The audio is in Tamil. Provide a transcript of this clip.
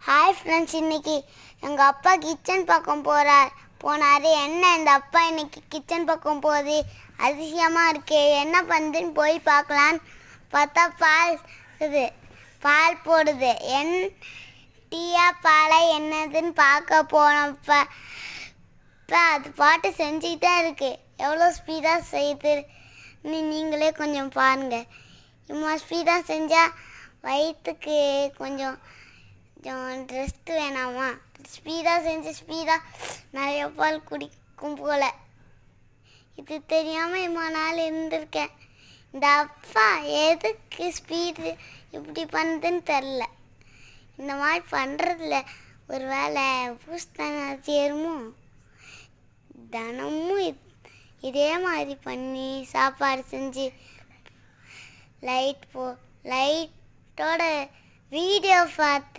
ஹாய் ஃப்ரெண்ட்ஸ், இன்னைக்கு எங்கள் அப்பா கிச்சன் பக்கம் போனார். என்ன இந்த அப்பா இன்னைக்கு கிச்சன் பக்கம் போகுது, அதிசயமாக இருக்கே, என்ன பண்ணுதுன்னு போய் பார்க்கலான்னு பார்த்தா பால் போடுது. டீயா பாலை என்னதுன்னு பார்க்க போனப்ப அது பாட்டு செஞ்சுக்கிட்டே இருக்கு. எவ்வளோ ஸ்பீடாக செய்யுதுன்னு நீங்களே கொஞ்சம் பாருங்கள். இம்மா ஸ்பீடாக செஞ்சால் வயிற்றுக்கு கொஞ்சம் ரெஸ்ட் வேணாமா? ஸ்பீடாக செஞ்சு ஸ்பீடாக நிறைய பால் குடிக்கும் போல். இது தெரியாமல் இம்மா நாள் இருந்திருக்கேன். இந்த அப்பா எதுக்கு ஸ்பீடு இப்படி பண்ணுதுன்னு தெரில. இந்த மாதிரி பண்ணுறதில்ல. ஒரு வேளை பூஸ்தானாச்சு ஏறுமோ? தினமும் இதே மாதிரி பண்ணி சாப்பாடு செஞ்சு லைட்டோட வீடியோ பார்த்து